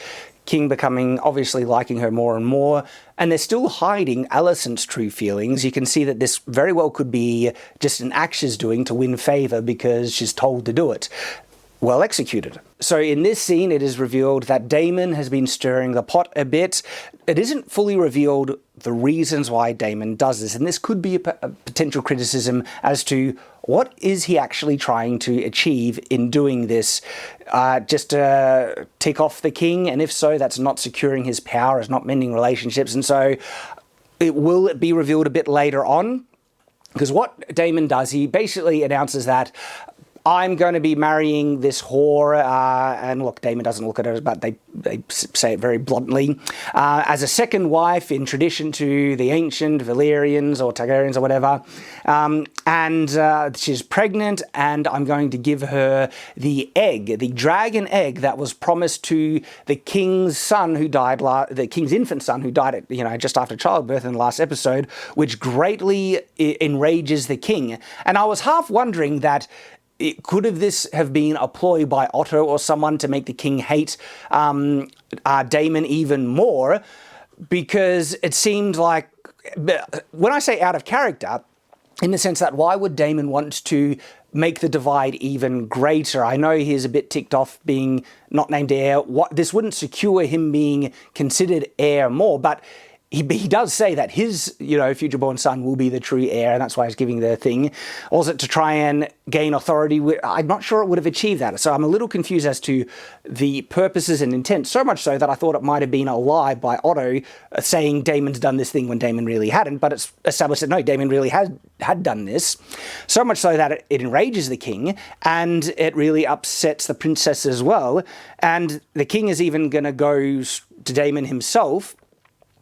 King becoming, obviously liking her more and more, and they're still hiding Alicent's true feelings. You can see that this very well could be just an act she's doing to win favor because she's told to do it. Well executed. So in this scene, it is revealed that Daemon has been stirring the pot a bit. It isn't fully revealed the reasons why Daemon does this, and this could be a potential criticism as to what is he actually trying to achieve in doing this. Just to tick off the king, and if so, that's not securing his power, it's not mending relationships, and so it will be revealed a bit later on. Because what Daemon does, he basically announces that I'm going to be marrying this whore, and look, Daemon doesn't look at her, but they say it very bluntly, as a second wife in tradition to the ancient Valyrians or Targaryens or whatever, and she's pregnant, and I'm going to give her the egg, the dragon egg that was promised to the king's son who died, the king's infant son who died at, just after childbirth in the last episode, which greatly enrages the king. And I was half wondering that could this have been a ploy by Otto or someone to make the king hate Daemon even more? Because it seemed like, when I say out of character, in the sense that why would Daemon want to make the divide even greater? I know he's a bit ticked off being not named heir. This wouldn't secure him being considered heir more, but he does say that his, future-born son will be the true heir, and that's why he's giving the thing. Also, to try and gain authority, I'm not sure it would have achieved that. So I'm a little confused as to the purposes and intent, so much so that I thought it might have been a lie by Otto saying Daemon's done this thing when Daemon really hadn't, but it's established that no, Daemon really had done this. So much so that it enrages the king, and it really upsets the princess as well. And the king is even going to go to Daemon himself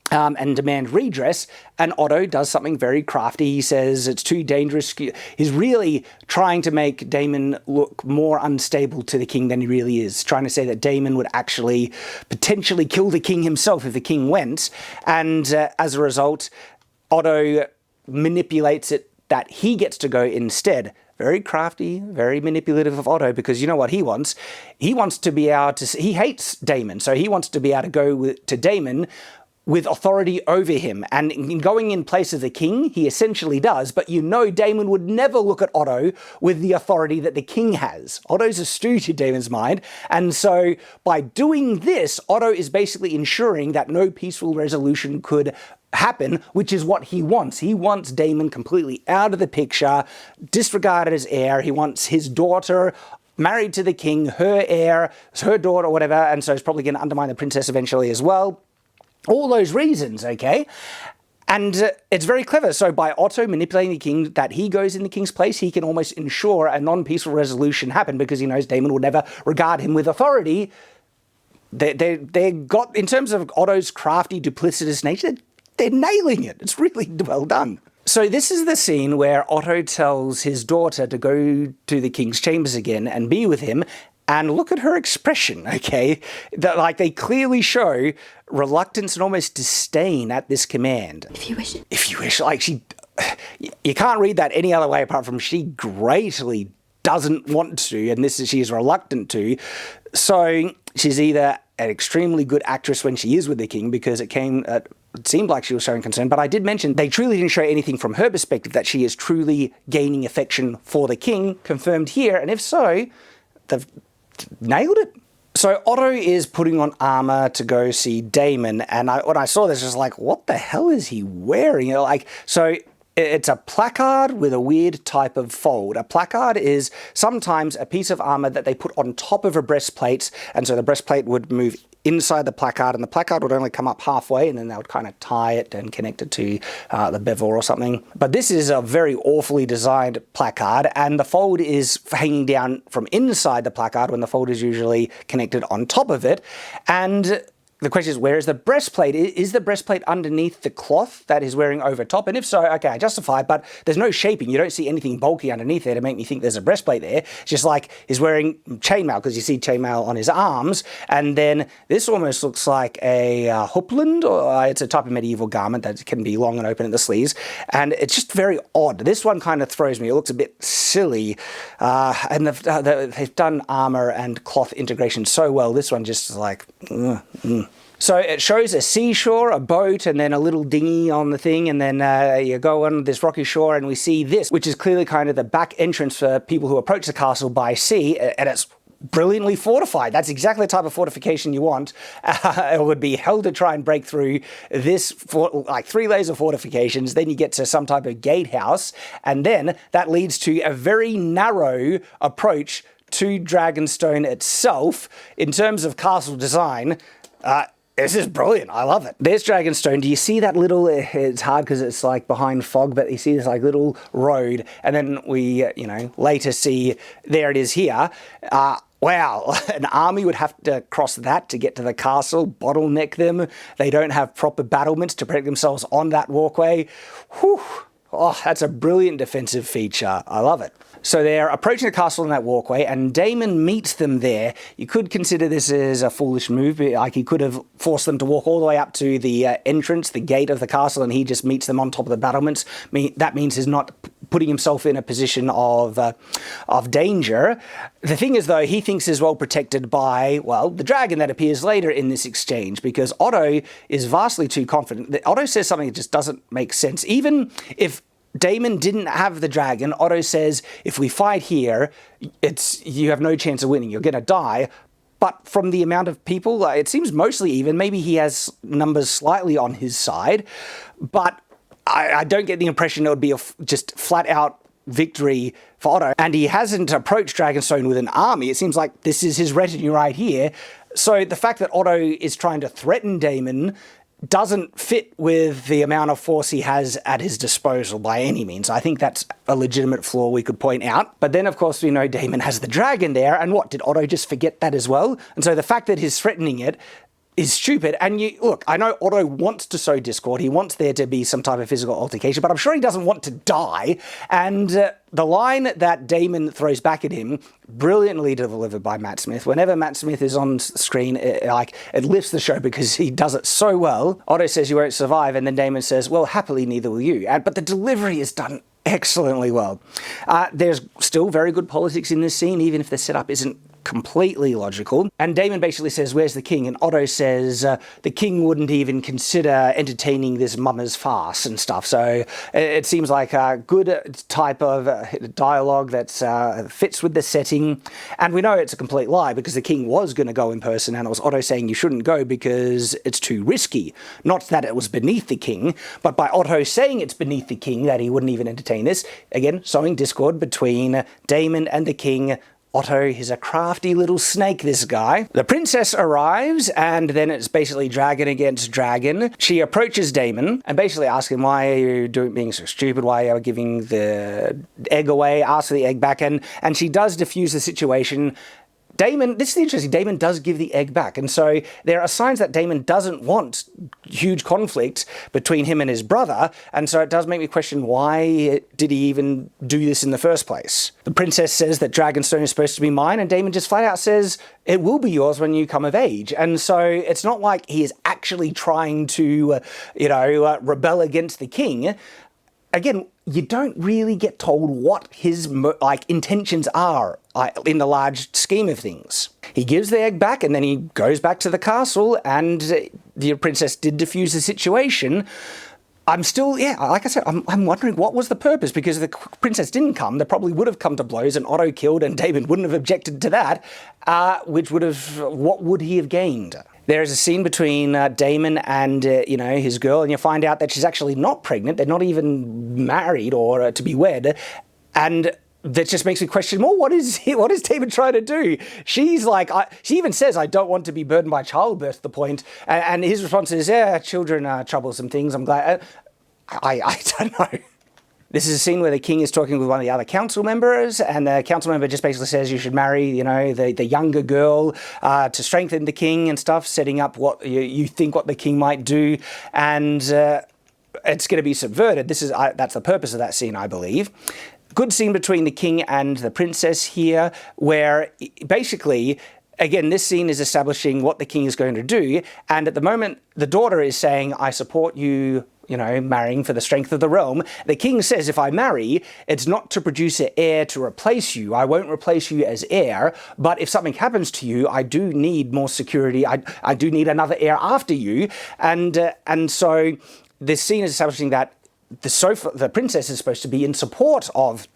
and demand redress, and Otto does something very crafty. He says it's too dangerous. He's really trying to make Daemon look more unstable to the king than he really is, trying to say that Daemon would actually potentially kill the king himself if the king went, and as a result, Otto manipulates it that he gets to go instead. Very crafty, very manipulative of Otto, because you know what he wants? He wants to be able to... He hates Daemon, so he wants to be able to go to Daemon with authority over him. And in going in place of the king, he essentially does, but you know Daemon would never look at Otto with the authority that the king has. Otto's a stew to Daemon's mind, and so by doing this, Otto is basically ensuring that no peaceful resolution could happen, which is what he wants. He wants Daemon completely out of the picture, disregarded as heir. He wants his daughter married to the king, her heir, her daughter, whatever, and so he's probably going to undermine the princess eventually as well. All those reasons, okay? And it's very clever. So by Otto manipulating the king, that he goes in the king's place, he can almost ensure a non-peaceful resolution happen because he knows Daemon will never regard him with authority. They got, in terms of Otto's crafty, duplicitous nature, they're nailing it. It's really well done. So this is the scene where Otto tells his daughter to go to the king's chambers again and be with him. And look at her expression, okay? Like, they clearly show reluctance and almost disdain at this command. If you wish it. If you wish. Like, you can't read that any other way apart from she greatly doesn't want to, and she is reluctant to. So she's either an extremely good actress when she is with the king, because it seemed like she was showing concern, but I did mention they truly didn't show anything from her perspective that she is truly gaining affection for the king, confirmed here, and if so, they've nailed it. So Otto is putting on armor to go see Daemon, and when I saw this, I was like, what the hell is he wearing? So it's a placard with a weird type of fold. A placard is sometimes a piece of armor that they put on top of a breastplate, and so the breastplate would move inside the placard, and the placard would only come up halfway, and then they would kind of tie it and connect it to the bevel or something. But this is a very awfully designed placard, and the fold is hanging down from inside the placard when the fold is usually connected on top of it. And the question is, where is the breastplate? Is the breastplate underneath the cloth that he's wearing over top? And if so, okay, I justify it, but there's no shaping. You don't see anything bulky underneath there to make me think there's a breastplate there. It's just like he's wearing chainmail, because you see chainmail on his arms. And then this almost looks like a hoopland, or it's a type of medieval garment that can be long and open at the sleeves. And it's just very odd. This one kind of throws me. It looks a bit silly. And they've done armor and cloth integration so well. This one just is like... So it shows a seashore, a boat, and then a little dinghy on the thing, and then you go on this rocky shore, and we see this, which is clearly kind of the back entrance for people who approach the castle by sea, and it's brilliantly fortified. That's exactly the type of fortification you want. It would be hell to try and break through this, like 3 layers of fortifications, then you get to some type of gatehouse, and then that leads to a very narrow approach to Dragonstone itself. In terms of castle design, this is brilliant. I love it. There's Dragonstone. Do you see that little, it's hard because it's like behind fog, but you see this like little road, and then we, later see, there it is here. Wow, an army would have to cross that to get to the castle, bottleneck them. They don't have proper battlements to protect themselves on that walkway. Whew. Oh, that's a brilliant defensive feature. I love it. So they're approaching the castle in that walkway, and Daemon meets them there. You could consider this as a foolish move. Like, he could have forced them to walk all the way up to the entrance, the gate of the castle, and he just meets them on top of the battlements. That means he's not putting himself in a position of danger. The thing is, though, he thinks he's well protected by, well, the dragon that appears later in this exchange, because Otto is vastly too confident. Otto says something that just doesn't make sense. Even if Daemon didn't have the dragon, Otto says, if we fight here, you have no chance of winning. You're going to die. But from the amount of people, it seems mostly even. Maybe he has numbers slightly on his side. But I don't get the impression it would be just flat-out victory for Otto. And he hasn't approached Dragonstone with an army. It seems like this is his retinue right here. So the fact that Otto is trying to threaten Daemon doesn't fit with the amount of force he has at his disposal by any means. I think that's a legitimate flaw we could point out. But then, of course, we know Daemon has the dragon there, and what, did Otto just forget that as well? And so the fact that he's threatening it is stupid. And look, I know Otto wants to sow discord. He wants there to be some type of physical altercation, but I'm sure he doesn't want to die. And the line that Damon throws back at him, brilliantly delivered by Matt Smith. Whenever Matt Smith is on screen, it lifts the show because he does it so well. Otto says, "You won't survive," and then Damon says, "Well, happily, neither will you." But the delivery is done excellently well. There's still very good politics in this scene, even if the setup isn't completely logical. And Damon basically says, "Where's the king?" And Otto says, "The king wouldn't even consider entertaining this mummer's farce," and stuff. So it seems like a good type of dialogue that fits with the setting. And we know it's a complete lie because the king was going to go in person, and it was Otto saying you shouldn't go because it's too risky. Not that it was beneath the king, but by Otto saying it's beneath the king that he wouldn't even entertain this. Again, sowing discord between Damon and the king. Otto is a crafty little snake, this guy. The princess arrives, and then it's basically dragon against dragon. She approaches Damon and basically asks him, "Why are you being so stupid? Why are you giving the egg away?" Asks for the egg back, and she does diffuse the situation. Damon, this is interesting, Damon does give the egg back. And so there are signs that Damon doesn't want huge conflict between him and his brother. And so it does make me question, why did he even do this in the first place? The princess says that Dragonstone is supposed to be mine, and Damon just flat out says, "It will be yours when you come of age." And so it's not like he is actually trying to, rebel against the king. Again, you don't really get told what his intentions are in the large scheme of things. He gives the egg back and then he goes back to the castle, and the princess did diffuse the situation. I'm still, like I said, I'm wondering what was the purpose, because if the princess didn't come, they probably would have come to blows and Otto killed, and David wouldn't have objected to that, what would he have gained? There is a scene between Damon and, his girl, and you find out that she's actually not pregnant. They're not even married or to be wed. And that just makes me question more, what is Damon trying to do? She's like, she even says, "I don't want to be burdened by childbirth," the point. And his response is, "Yeah, children are troublesome things. I'm glad." I don't know. This is a scene where the king is talking with one of the other council members, and the council member just basically says you should marry, the younger girl to strengthen the king and stuff, setting up what you think what the king might do, and it's going to be subverted. That's the purpose of that scene, I believe. Good scene between the king and the princess here, where basically, again, this scene is establishing what the king is going to do, and at the moment, the daughter is saying, "I support you, marrying for the strength of the realm." The king says, "If I marry, it's not to produce an heir to replace you. I won't replace you as heir, but if something happens to you, I do need more security. I do need another heir after you." And so this scene is establishing that the princess is supposed to be in support of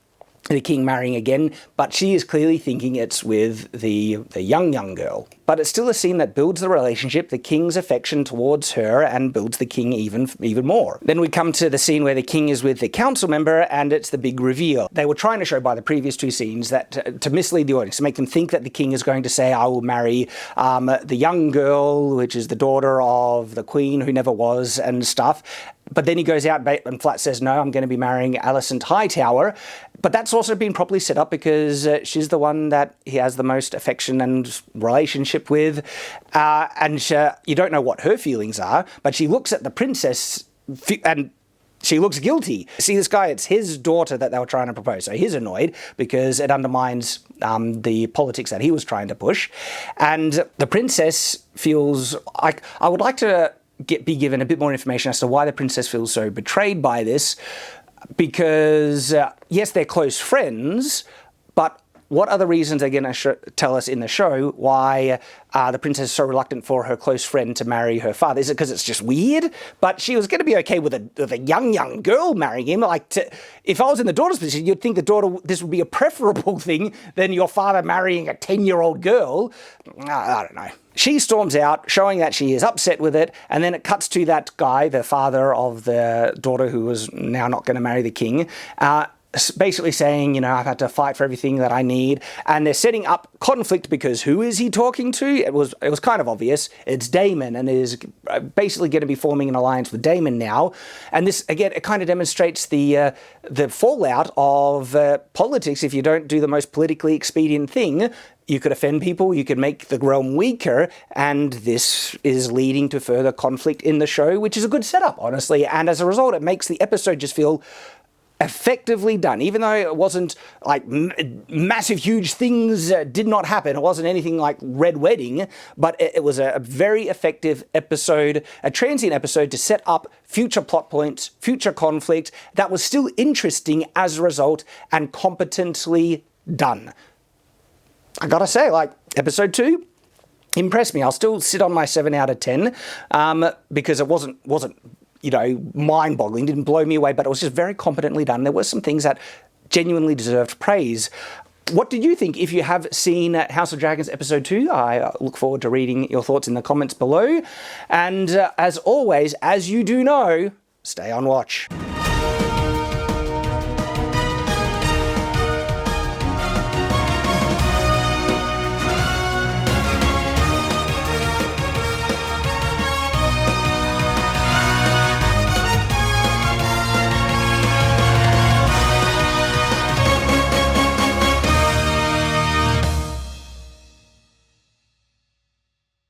the king marrying again, but she is clearly thinking it's with the young girl. But it's still a scene that builds the relationship, the king's affection towards her, and builds the king even more. Then we come to the scene where the king is with the council member, and it's the big reveal. They were trying to show by the previous two scenes that to mislead the audience, to make them think that the king is going to say, "I will marry the young girl, which is the daughter of the queen who never was," and stuff. But then he goes out and flat says, "No, I'm going to be marrying Alicent Hightower." But that's also been properly set up because she's the one that he has the most affection and relationship with. You don't know what her feelings are, but she looks at the princess and she looks guilty. See, this guy, it's his daughter that they were trying to propose. So he's annoyed because it undermines the politics that he was trying to push. And the princess feels like, I would like to be given a bit more information as to why the princess feels so betrayed by this, because yes, they're close friends, but what are the reasons they're going to tell us in the show why the princess is so reluctant for her close friend to marry her father? Is it because it's just weird? But she was going to be okay with a young girl marrying him. If I was in the daughter's position, you'd think this would be a preferable thing than your father marrying a 10-year-old girl. I don't know. She storms out, showing that she is upset with it, and then it cuts to that guy, the father of the daughter who was now not going to marry the king, basically saying, you know, I've had to fight for everything that I need, and they're setting up conflict because who is he talking to? It was kind of obvious. It's Damon, and is basically going to be forming an alliance with Damon now. And this, again, it kind of demonstrates the fallout of politics. If you don't do the most politically expedient thing, you could offend people, you could make the realm weaker, and this is leading to further conflict in the show, which is a good setup, honestly. And as a result, it makes the episode just feel effectively done, even though it wasn't like massive, huge things did not happen. It wasn't anything like Red Wedding, but it was a very effective episode, a transient episode to set up future plot points, future conflict that was still interesting as a result and competently done. I gotta say, like, episode 2 impressed me. I'll still sit on my 7 out of 10 because it wasn't you know, mind-boggling, didn't blow me away, but it was just very competently done. There were some things that genuinely deserved praise. What did you think? If you have seen House of Dragons episode 2, I look forward to reading your thoughts in the comments below. And as always, as you do know, stay on watch.